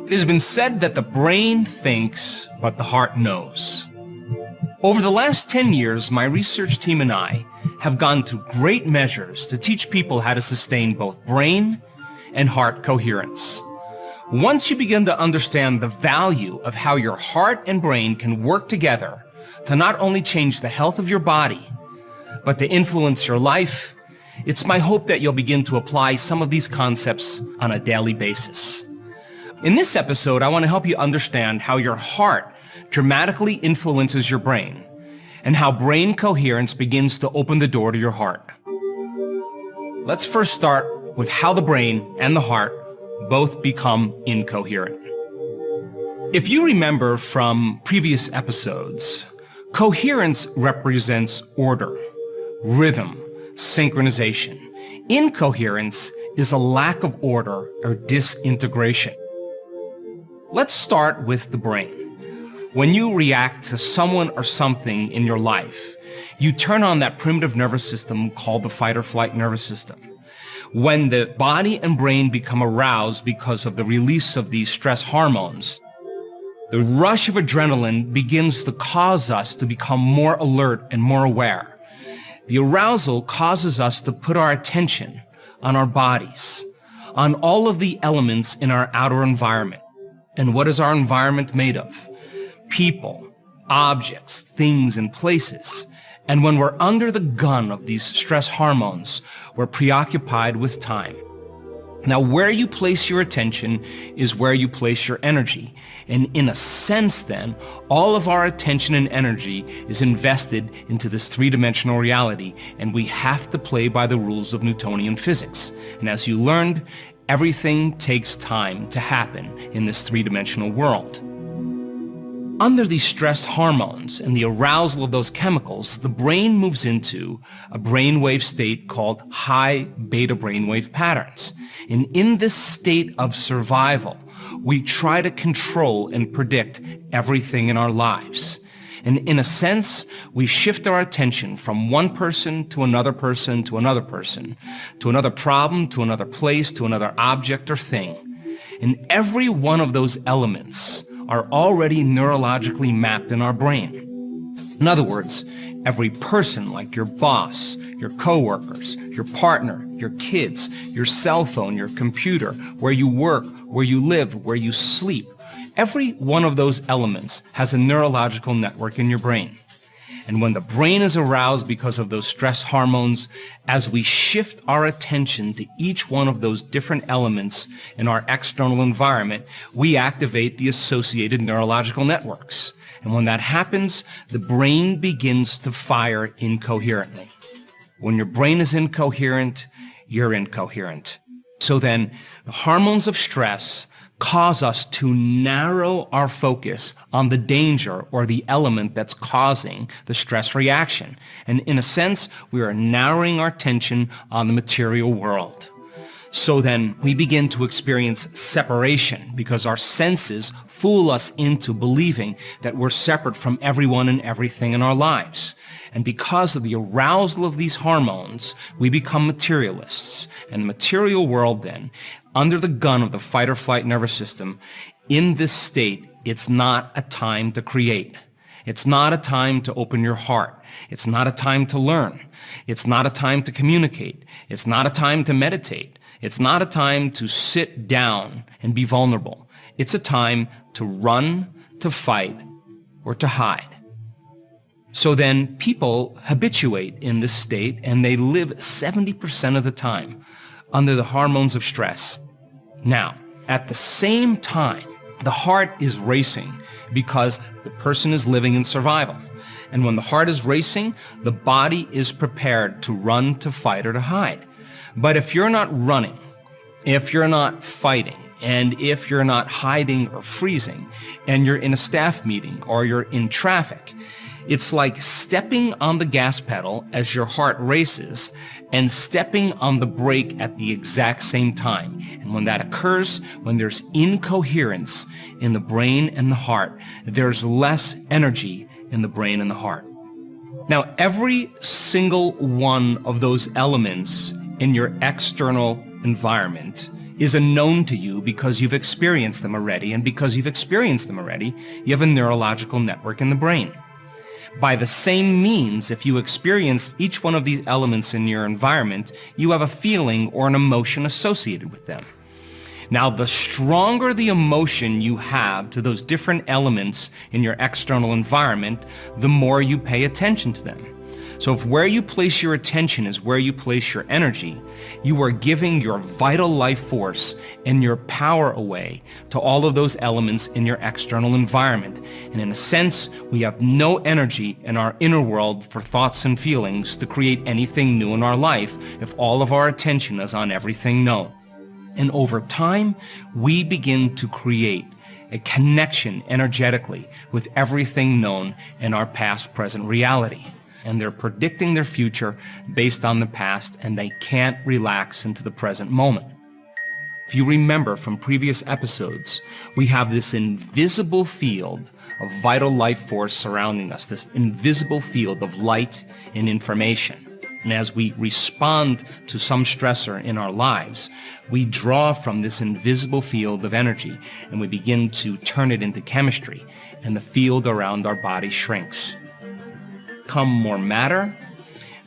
It has been said that the brain thinks, but the heart knows. Over the last 10 years, my research team and I have gone to great measures to teach people how to sustain both brain and heart coherence. Once you begin to understand the value of how your heart and brain can work together to not only change the health of your body, but to influence your life, it's my hope that you'll begin to apply some of these concepts on a daily basis. In this episode, I want to help you understand how your heart dramatically influences your brain and how brain coherence begins to open the door to your heart. Let's first start with how the brain and the heart both become incoherent. If you remember from previous episodes, coherence represents order, rhythm, synchronization. Incoherence is a lack of order or disintegration. Let's start with the brain. When you react to someone or something in your life, you turn on that primitive nervous system called the fight or flight nervous system. When the body and brain become aroused because of the release of these stress hormones, the rush of adrenaline begins to cause us to become more alert and more aware. The arousal causes us to put our attention on our bodies, on all of the elements in our outer environment. And what is our environment made of? People, objects, things, and places. And when we're under the gun of these stress hormones, we're preoccupied with time. Now, where you place your attention is where you place your energy. And in a sense, then, all of our attention and energy is invested into this three-dimensional reality, and we have to play by the rules of Newtonian physics. And as you learned, everything takes time to happen in this three-dimensional world. Under these stress hormones and the arousal of those chemicals, the brain moves into a brainwave state called high beta brainwave patterns. And in this state of survival, we try to control and predict everything in our lives. And in a sense, we shift our attention from one person to another person to another person, to another problem, to another place, to another object or thing. And every one of those elements are already neurologically mapped in our brain. In other words, every person, like your boss, your coworkers, your partner, your kids, your cell phone, your computer, where you work, where you live, where you sleep, every one of those elements has a neurological network in your brain. And when the brain is aroused because of those stress hormones, as we shift our attention to each one of those different elements in our external environment, we activate the associated neurological networks. And when that happens, the brain begins to fire incoherently. When your brain is incoherent, you're incoherent. So then, the hormones of stress cause us to narrow our focus on the danger or the element that's causing the stress reaction. And in a sense, we are narrowing our attention on the material world. So then we begin to experience separation because our senses fool us into believing that we're separate from everyone and everything in our lives. And because of the arousal of these hormones, we become materialists. And the material world then, under the gun of the fight or flight nervous system, in this state, it's not a time to create. It's not a time to open your heart. It's not a time to learn. It's not a time to communicate. It's not a time to meditate. It's not a time to sit down and be vulnerable. It's a time to run, to fight, or to hide. So then people habituate in this state and they live 70% of the time under the hormones of stress. Now, at the same time, the heart is racing because the person is living in survival. And when the heart is racing, the body is prepared to run, to fight, or to hide. But if you're not running, if you're not fighting, and if you're not hiding or freezing, and you're in a staff meeting or you're in traffic, it's like stepping on the gas pedal as your heart races and stepping on the brake at the exact same time. And when that occurs, when there's incoherence in the brain and the heart, there's less energy in the brain and the heart. Now, every single one of those elements in your external environment is a known to you because you've experienced them already, and because you've experienced them already, you have a neurological network in the brain. By the same means, if you experience each one of these elements in your environment, you have a feeling or an emotion associated with them. Now, the stronger the emotion you have to those different elements in your external environment, the more you pay attention to them. So if where you place your attention is where you place your energy, you are giving your vital life force and your power away to all of those elements in your external environment. And in a sense, we have no energy in our inner world for thoughts and feelings to create anything new in our life if all of our attention is on everything known. And over time, we begin to create a connection energetically with everything known in our past, present reality. And they're predicting their future based on the past, and they can't relax into the present moment. If you remember from previous episodes, we have this invisible field of vital life force surrounding us, this invisible field of light and information. And as we respond to some stressor in our lives, we draw from this invisible field of energy, and we begin to turn it into chemistry, and the field around our body shrinks. Come more matter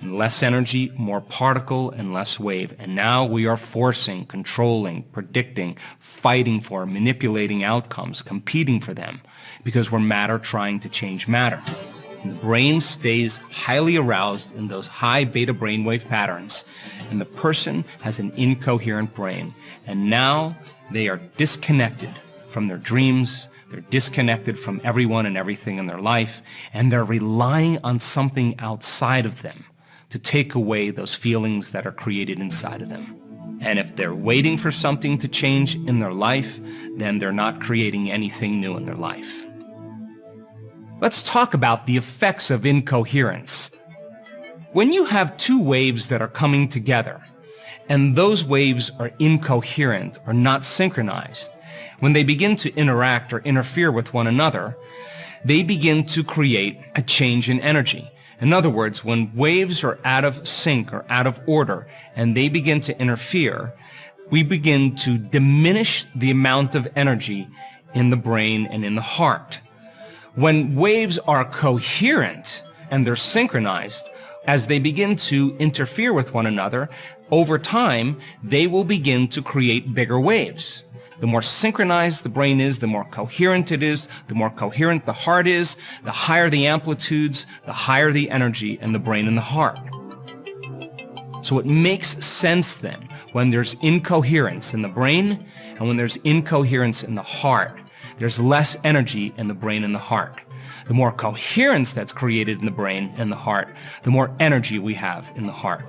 and less energy, more particle and less wave. And now we are forcing, controlling, predicting, fighting for, manipulating outcomes, competing for them, because we're matter trying to change matter. And the brain stays highly aroused in those high beta brainwave patterns, and the person has an incoherent brain. And now they are disconnected from their dreams. They're disconnected from everyone and everything in their life, and they're relying on something outside of them to take away those feelings that are created inside of them. And if they're waiting for something to change in their life, then they're not creating anything new in their life. Let's talk about the effects of incoherence. When you have two waves that are coming together, and those waves are incoherent or not synchronized, when they begin to interact or interfere with one another, they begin to create a change in energy. In other words, when waves are out of sync or out of order and they begin to interfere, we begin to diminish the amount of energy in the brain and in the heart. When waves are coherent and they're synchronized, as they begin to interfere with one another, over time, they will begin to create bigger waves. The more synchronized the brain is, the more coherent it is, the more coherent the heart is, the higher the amplitudes, the higher the energy in the brain and the heart. So it makes sense then, when there's incoherence in the brain and when there's incoherence in the heart, there's less energy in the brain and the heart. The more coherence that's created in the brain and the heart, the more energy we have in the heart.